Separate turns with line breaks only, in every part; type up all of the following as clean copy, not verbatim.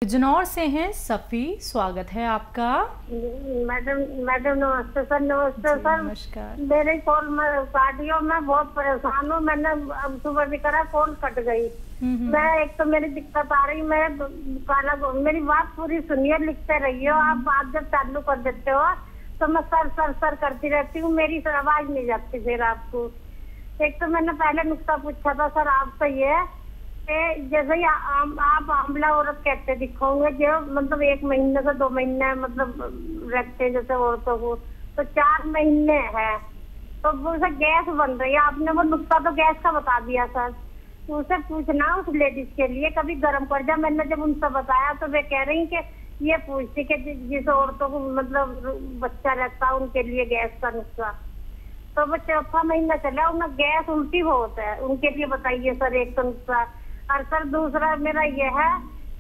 बिजनौर से हैं सफ़ी, स्वागत है आपका।
मैडम मैडम नमस्ते सर। नमस्ते सर।
नमस्कार।
मेरे कॉल में काटियो, मैं बहुत परेशान हूँ। मैंने अब सुबह भी करा, कॉल कट गई। मैं एक तो मेरी दिक्कत आ रही, मैं काला मेरी बात पूरी सुनिए, लिखते रहिए। आप बात जब चालू कर देते हो तो मैं सर सर सर करती रहती हूँ, मेरी आवाज नहीं जाती फिर आपको। एक तो मैंने पहले नुक्ता पूछा था सर आपसे, ये जैसे ही आप आंवला औरत कहते दिखोगे, जो मतलब 1 महीने से 2 महीने मतलब रखते हैं जैसे औरतों को, तो 4 महीने है तो वो उसे गैस बन रही है। आपने वो नुक्ता तो गैस का बता दिया सर। उसे पूछना उस लेडीज के लिए कभी गर्म कर जा। मैंने जब उनसे बताया तो वे कह रही कि ये पूछती कि जिस औरतों को मतलब बच्चा रहता है उनके लिए गैस का नुस्खा। तो वो 4था महीना चला, उन्हें गैस उल्टी बहुत है, उनके लिए बताइए सर एक तो नुस्खा। और सर दूसरा मेरा ये है,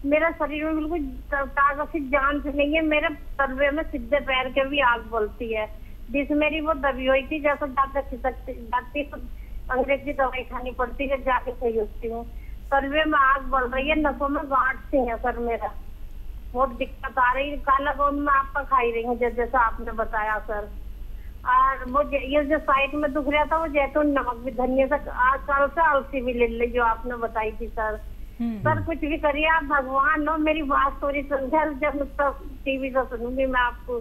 मेरा शरीर में बिल्कुल ताकत सी जान से नहीं है। मेरे तलवे में सीधे पैर के भी आग बोलती है, जिस मेरी वो दबी हुई थी, जैसे ज्यादा खिसकती जाती तो अंग्रेजी दवाई खानी पड़ती है, जाके सही होती हूँ। तलवे में आग बढ़ रही है, नसों में गांठ सी है सर, मेरा बहुत दिक्कत आ रही है। काला गोंद में आपका खाई रही हूँ जैसा आपने बताया सर। और वो ये जो साइड में दुख रहा था, वो जैतून नमक भी धनिया से आज कल से अलसी भी ले ली जो आपने बताई थी सर। सर कुछ भी करिए, आप भगवान हो। मेरी बात थोड़ी समझा, जब टीवी से सुनूंगी मैं आपको।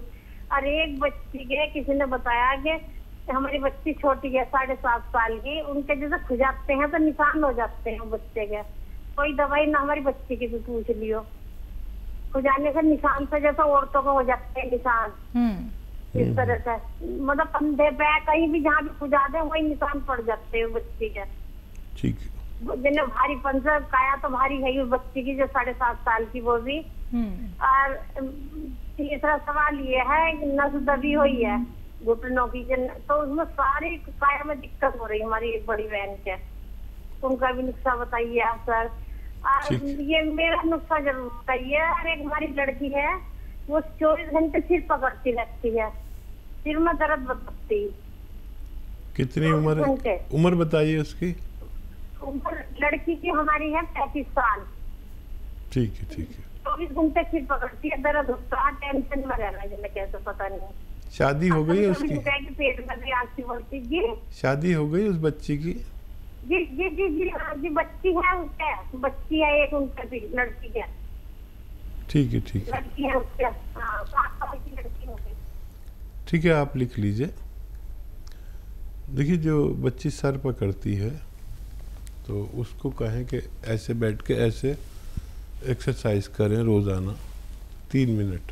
और एक बच्ची के किसी ने बताया कि हमारी बच्ची छोटी है 7.5 साल की, उनके जैसे खुजाते हैं तो निशान हो जाते हैं बच्चे के। कोई दवाई ना हमारी बच्ची की भी पूछ लियो, खुजाने से निशान से जैसे औरतों को हो जाते हैं निशान, इस तरह से मतलब कंधे पे कहीं भी जहाँ भी खुजा दे वही निशान पड़ जाते हैं बच्ची के।
ठीक,
जिन्हें भारी पंचर काया तो भारी है उस बच्ची की जो 7.5 साल की, वो भी। और तीसरा सवाल ये है कि नस दबी हुई है घुटनों की, तो उसमें सारी काया में दिक्कत हो रही है हमारी एक बड़ी बहन के। उनका भी नुस्खा बताइए आप सर। और ये मेरा नुस्खा जरूर बताइए। और एक हमारी लड़की है, वो 24 घंटे सिर पकड़ती रहती है, सिर में दर्द बताती।
कितनी उम्र बताइए उसकी?
उम्र लड़की की हमारी है 35 साल।
ठीक है, ठीक है।
24 घंटे सिर पकड़ती है, दर्द होता है, टेंशन में रहना है, कैसे पता नहीं।
शादी हो गई है उसकी?
पेट में भी आंखें बढ़ती जी।
शादी हो गई उस बच्ची की?
जी जी जी जी हाँ जी, बच्ची है उसके, बच्ची है एक उनके भी, लड़की है।
ठीक है, ठीक है,
लड़की है उसके, हाँ 7 साल की लड़की हो गई।
ठीक है, आप लिख लीजिए। देखिए, जो बच्ची सर पकड़ती है तो उसको कहें कि ऐसे बैठ के ऐसे एक्सरसाइज करें रोज़ाना 3 मिनट।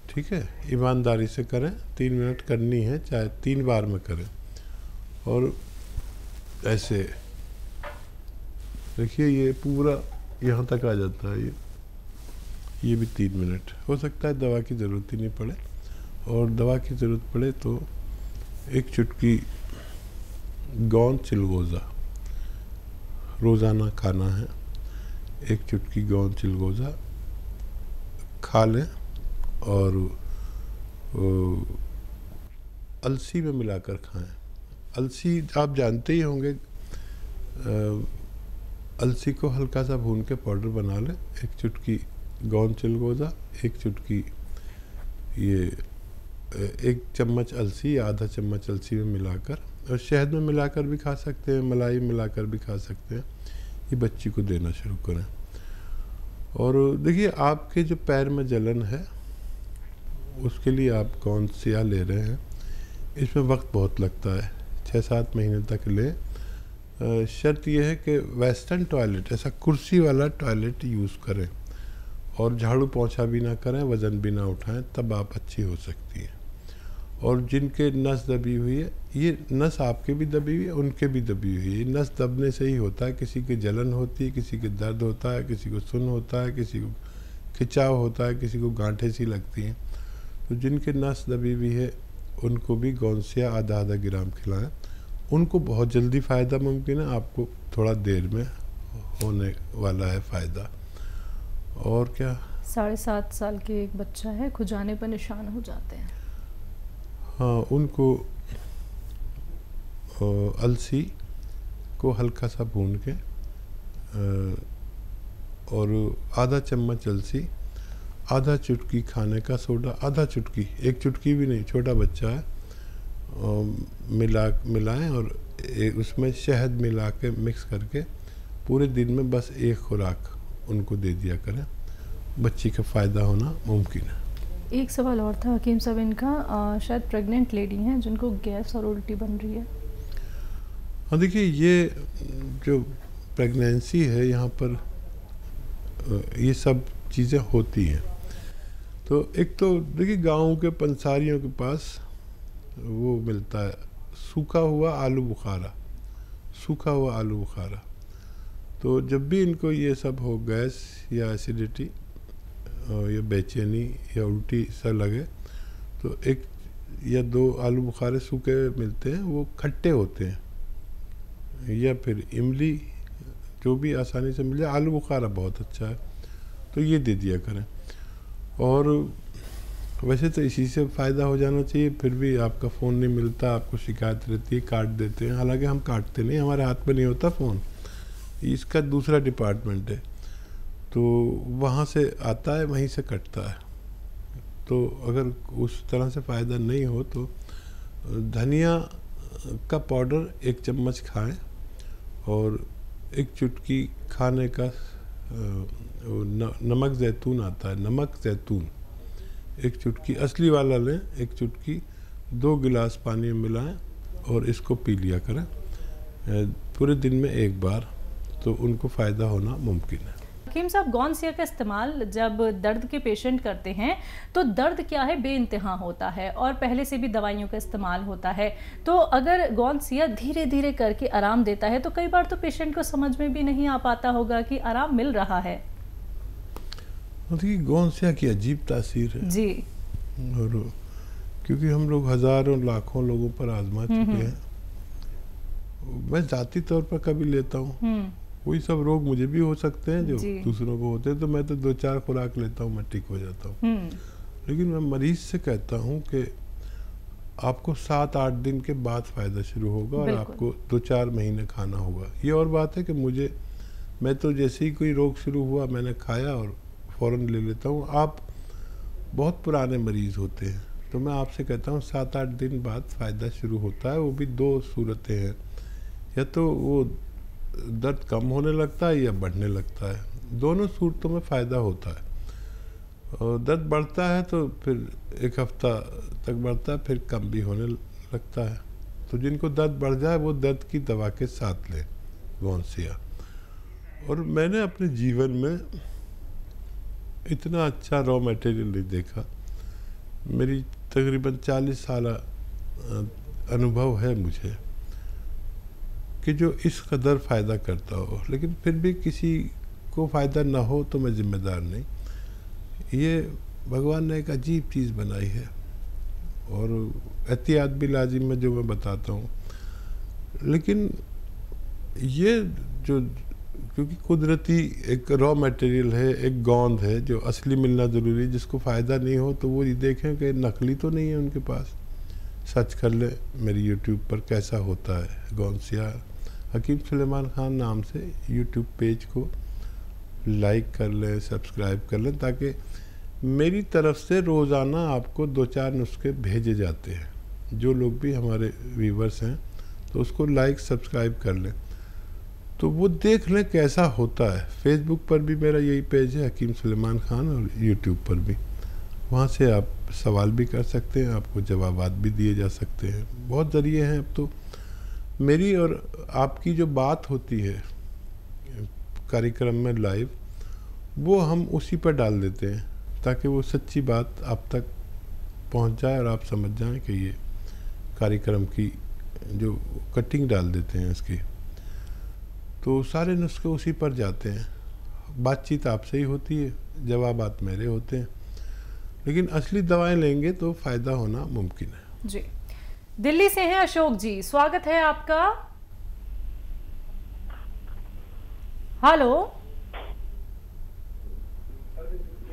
ठीक है, ईमानदारी से करें, 3 मिनट करनी है, चाहे 3 बार में करें। और ऐसे देखिए, ये पूरा यहाँ तक आ जाता है, ये भी 3 मिनट। हो सकता है दवा की ज़रूरत ही नहीं पड़े, और दवा की ज़रूरत पड़े तो एक चुटकी गोंद चिलगोज़ा रोज़ाना खाना है। एक चुटकी गोंद चिलगोज़ा खा लें और अलसी में मिलाकर खाएं। अलसी आप जानते ही होंगे, अलसी को हल्का सा भून के पाउडर बना लें। एक चुटकी गोंद चिलगोज़ा, एक चुटकी ये 1 चम्मच अलसी या आधा चम्मच अलसी में मिलाकर, और शहद में मिलाकर भी खा सकते हैं, मलाई मिलाकर भी खा सकते हैं। ये बच्ची को देना शुरू करें। और देखिए, आपके जो पैर में जलन है उसके लिए आप कौन सा ले रहे हैं, इसमें वक्त बहुत लगता है, 6-7 महीने तक लें। शर्त यह है कि वेस्टर्न टॉयलेट, ऐसा कुर्सी वाला टॉयलेट यूज़ करें, और झाड़ू पोंछा भी ना करें, वज़न भी ना उठाएं, तब आप अच्छी हो सकती हैं। और जिनके नस दबी हुई है, ये नस आपके भी दबी हुई है, उनके भी दबी हुई है। नस दबने से ही होता है, किसी की जलन होती है, किसी के दर्द होता है, किसी को सुन्न होता है, किसी को खिंचाव होता है, किसी को गांठें सी लगती हैं। तो जिनके नस दबी हुई है उनको भी गोंसिया आधा ग्राम खिलाएं। उनको बहुत जल्दी फ़ायदा मुमकिन है, आपको थोड़ा देर में होने वाला है फ़ायदा। और क्या,
7.5 साल के एक बच्चा है, खुजाने पर निशान हो जाते हैं।
हाँ, उनको अलसी को हल्का सा भून के और आधा चम्मच अलसी, आधा चुटकी खाने का सोडा, आधा चुटकी, एक चुटकी भी नहीं, छोटा बच्चा है, मिलाएं और उसमें शहद मिला के मिक्स करके पूरे दिन में बस एक खुराक उनको दे दिया करें, बच्ची का फ़ायदा होना मुमकिन है।
एक सवाल और था हकीम साहब, इनका शायद प्रेग्नेंट लेडी हैं जिनको गैस और उल्टी बन रही है।
हाँ देखिए, ये जो प्रेगनेंसी है यहाँ पर ये सब चीज़ें होती हैं। तो एक तो देखिए गाँव के पंसारियों के पास वो मिलता है सूखा हुआ आलू बुखारा, सूखा हुआ आलू बुखारा। तो जब भी इनको ये सब हो, गैस या एसिडिटी या बेचैनी या उल्टी सा लगे, तो एक या दो आलू बुखारे सूखे मिलते हैं, वो खट्टे होते हैं, या फिर इमली जो भी आसानी से मिल जाए। आलू बुखारा बहुत अच्छा है, तो ये दे दिया करें। और वैसे तो इसी से फ़ायदा हो जाना चाहिए, फिर भी आपका फ़ोन नहीं मिलता, आपको शिकायत रहती है, काट देते हैं। हालांकि हम काटते नहीं, हमारे हाथ में नहीं होता फ़ोन, इसका दूसरा डिपार्टमेंट है, तो वहाँ से आता है, वहीं से कटता है। तो अगर उस तरह से फ़ायदा नहीं हो तो धनिया का पाउडर 1 चम्मच खाएं और 1 चुटकी खाने का नमक ज़ैतून आता है, नमक ज़ैतून 1 चुटकी असली वाला लें, 1 चुटकी 2 गिलास पानी में मिलाएं और इसको पी लिया करें पूरे दिन में 1 बार, तो उनको फ़ायदा होना मुमकिन है।
हकीम साहब, गौनसिया का इस्तेमाल जब दर्द के पेशेंट करते हैं तो दर्द क्या है बेइंतहा होता है और पहले से भी दवाइयों का इस्तेमाल होता है, तो अगर गौनसिया धीरे धीरे करके आराम देता है तो कई बार तो पेशेंट को समझ में भी नहीं आ पाता होगा कि आराम मिल रहा है।
गौनसिया की अजीब तासीर है
जी,
और क्योंकि हम लोग हज़ारों लाखों लोगों पर आजमा चुके हैं। मैं ज़ाती तौर पर कभी लेता हूँ, कोई सब रोग मुझे भी हो सकते हैं जो दूसरों को होते हैं, तो मैं तो 2-4 खुराक लेता हूँ, मैं ठीक हो जाता हूँ। लेकिन मैं मरीज से कहता हूँ कि आपको 7-8 दिन के बाद फ़ायदा शुरू होगा और आपको 2-4 महीने खाना होगा। ये और बात है कि मैं तो जैसे ही कोई रोग शुरू हुआ मैंने खाया और फ़ौरन ले लेता हूँ। आप बहुत पुराने मरीज़ होते हैं, तो मैं आपसे कहता हूँ 7-8 दिन बाद फ़ायदा शुरू होता है। वो भी 2 सूरतें हैं, या तो वो दर्द कम होने लगता है या बढ़ने लगता है, दोनों सूरतों में फ़ायदा होता है। और दर्द बढ़ता है तो फिर 1 हफ्ता तक बढ़ता है, फिर कम भी होने लगता है। तो जिनको दर्द बढ़ जाए वो दर्द की दवा के साथ लें गौनसिया। और मैंने अपने जीवन में इतना अच्छा रॉ मटेरियल नहीं देखा। मेरी तकरीबन 40 साल अनुभव है मुझे कि जो इस कदर फ़ायदा करता हो, लेकिन फिर भी किसी को फ़ायदा ना हो तो मैं ज़िम्मेदार नहीं। ये भगवान ने एक अजीब चीज़ बनाई है और एहतियात भी लाजिम है जो मैं बताता हूँ। लेकिन ये जो क्योंकि कुदरती एक रॉ मटेरियल है, एक गोंद है जो असली मिलना ज़रूरी है, जिसको फ़ायदा नहीं हो तो वो ये देखें कि नकली तो नहीं है उनके पास। सर्च कर ले मेरी यूट्यूब पर कैसा होता है गौनसिया, हकीम सुलेमान खान नाम से यूट्यूब पेज को लाइक कर लें, सब्सक्राइब कर लें, ताकि मेरी तरफ से रोज़ाना आपको 2-4 नुस्खे भेजे जाते हैं। जो लोग भी हमारे व्यूवर्स हैं तो उसको लाइक सब्सक्राइब कर लें, तो वो देख लें कैसा होता है। फेसबुक पर भी मेरा यही पेज है हकीम सुलेमान खान, और यूट्यूब पर भी। वहाँ से आप सवाल भी कर सकते हैं, आपको जवाबात भी दिए जा सकते हैं। बहुत ज़रिए हैं अब तो। मेरी और आपकी जो बात होती है कार्यक्रम में लाइव, वो हम उसी पर डाल देते हैं ताकि वो सच्ची बात आप तक पहुंच जाए और आप समझ जाएं कि ये कार्यक्रम की जो कटिंग डाल देते हैं इसकी, तो सारे नुस्खे उसी पर जाते हैं। बातचीत आपसे ही होती है, जवाबात मेरे होते हैं, लेकिन असली दवाएं लेंगे तो फ़ायदा होना मुमकिन है।
जी, दिल्ली से हैं अशोक जी, स्वागत है आपका। हेलो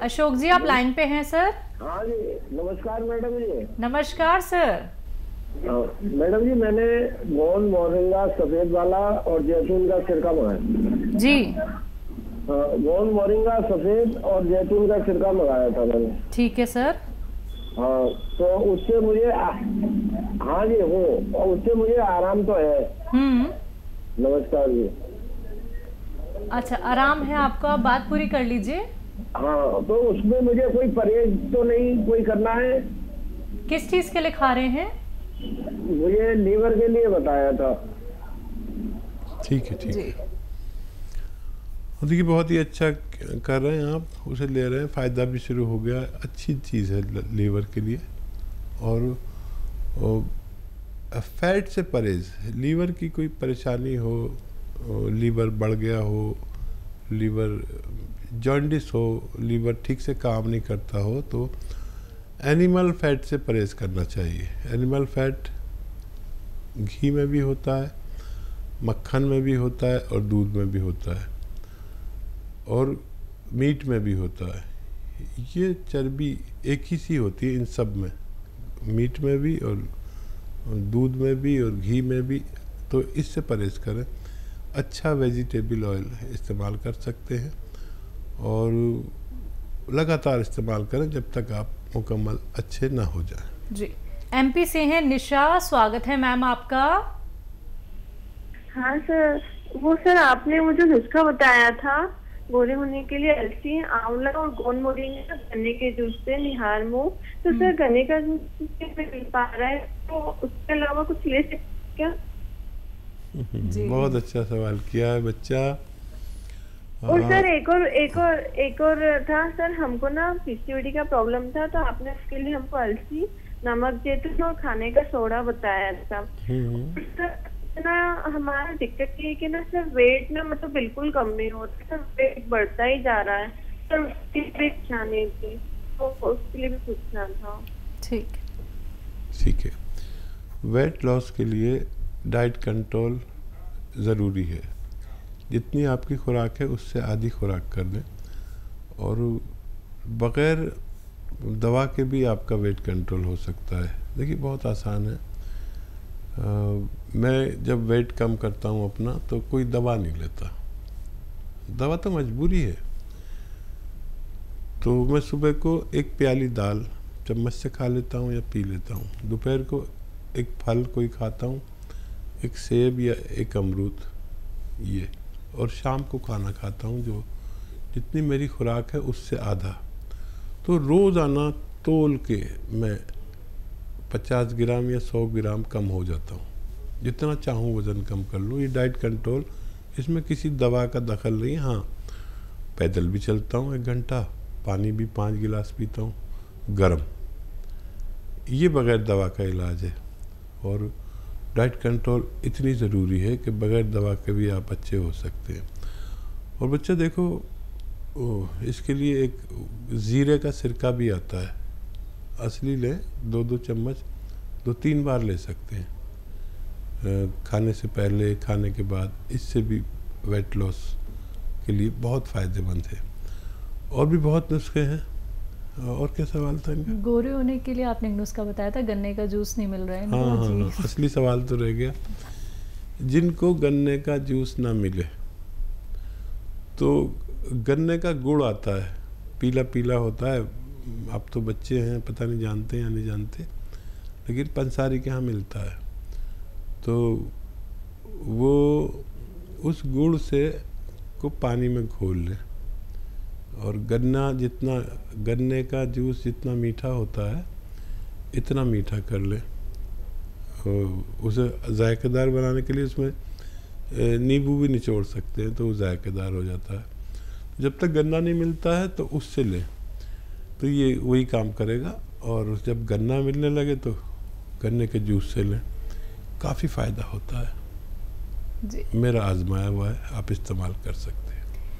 अशोक जी, आप लाइन पे हैं सर?
हाँ जी, नमस्कार मैडम जी।
नमस्कार सर।
मैडम जी, मैंने गोंद, मोरिंगा, सफेद वाला और जैतून का सिरका बनाया
जी।
गोंद मोरिंगा सफेद और जैतून का छिड़का मंगाया था मैंने।
ठीक है सर।
हाँ, तो उससे मुझे हाँ जी हो, और उससे मुझे आराम तो है। नमस्कार जी।
अच्छा, आराम है आपको, आप बात पूरी कर लीजिए।
हाँ, तो उसमें मुझे कोई परहेज तो नहीं कोई करना है?
किस चीज के लिए खा रहे हैं?
मुझे लीवर के लिए बताया था।
ठीक है, ठीक है। देखिए बहुत ही अच्छा कर रहे हैं आप, उसे ले रहे हैं, फ़ायदा भी शुरू हो गया, अच्छी चीज़ है लीवर के लिए। और फैट से परहेज, लीवर की कोई परेशानी हो, लीवर बढ़ गया हो, लीवर जॉन्डिस हो, लीवर ठीक से काम नहीं करता हो, तो एनिमल फैट से परहेज करना चाहिए। एनिमल फैट घी में भी होता है, मक्खन में भी होता है और दूध में भी होता है और मीट में भी होता है। ये चर्बी एक ही सी होती है इन सब में, मीट में भी और दूध में भी और घी में भी। तो इससे परहेज करें। अच्छा वेजिटेबल ऑयल इस्तेमाल कर सकते हैं और लगातार इस्तेमाल करें जब तक आप मुकम्मल अच्छे ना हो जाएं।
जी, एमपी से हैं निशा, स्वागत है मैम आपका।
हाँ सर, वो सर आपने मुझे नुस्खा बताया था गोरे होने के लिए, अलसी, आंवला और गोंद मोरिंगा, गन्ने के जूस से निहार मुंह। तो सर गन्ने का जूस मिल पा रहा है, तो उसके अलावा कुछ ले सकते क्या?
बहुत अच्छा सवाल किया है बच्चा।
और सर एक और था सर, हमको ना पीसीओडी का प्रॉब्लम था, तो आपने उसके लिए हमको अलसी, नमक, जैतून और खाने का सोडा बताया था। ना हमारा दिक्कत ये है कि ना सर वेट ना मतलब बिल्कुल कम नहीं होता सर, वेट बढ़ता ही जा रहा है सर, उसकी भी जाने थी, तो उसके लिए भी पूछना था।
ठीक है। वेट लॉस के लिए डाइट कंट्रोल ज़रूरी है। जितनी आपकी खुराक है उससे आधी खुराक कर लें और बग़ैर दवा के भी आपका वेट कंट्रोल हो सकता है। देखिए बहुत आसान है। मैं जब वेट कम करता हूँ अपना तो कोई दवा नहीं लेता, दवा तो मजबूरी है। तो मैं सुबह को एक प्याली दाल चम्मच से खा लेता हूँ या पी लेता हूँ। दोपहर को एक फल कोई खाता हूँ, एक सेब या एक अमरूद ये, और शाम को खाना खाता हूँ जो जितनी मेरी खुराक है उससे आधा। तो रोज़ाना तोल के मैं 50 ग्राम या 100 ग्राम कम हो जाता हूँ। जितना चाहूँ वज़न कम कर लूँ। ये डाइट कंट्रोल, इसमें किसी दवा का दखल नहीं। हाँ, पैदल भी चलता हूँ 1 घंटा, पानी भी 5 गिलास पीता हूँ गर्म। ये बग़ैर दवा का इलाज है। और डाइट कंट्रोल इतनी ज़रूरी है कि बग़ैर दवा के भी आप अच्छे हो सकते हैं। और बच्चा देखो, इसके लिए एक ज़ीरे का सिरका भी आता है, असली लें, 2-2 चम्मच 2-3 बार ले सकते हैं, खाने से पहले, खाने के बाद। इससे भी वेट लॉस के लिए बहुत फ़ायदेमंद है। और भी बहुत नुस्खे हैं। और क्या सवाल था इनका?
गोरे होने के लिए आपने नुस्खा बताया था, गन्ने का जूस नहीं मिल रहा है।
हाँ, असली सवाल तो रह गया। जिनको गन्ने का जूस ना मिले तो गन्ने का गुड़ आता है, पीला पीला होता है। आप तो बच्चे हैं, पता नहीं जानते या नहीं जानते, लेकिन पंसारी के यहाँ मिलता है। तो वो उस गुड़ से को पानी में घोल लें और गन्ने का जूस जितना मीठा होता है इतना मीठा कर लें। उसे जायकेदार बनाने के लिए उसमें नींबू भी निचोड़ सकते हैं, तो वो जायकेदार हो जाता है। जब तक गन्ना नहीं मिलता है तो उससे लें, तो ये वही काम करेगा। और जब गन्ना मिलने लगे तो गन्ने के जूस से लें, काफ़ी फ़ायदा होता है।
जी,
मेरा आजमाया हुआ है, आप इस्तेमाल कर सकते हैं।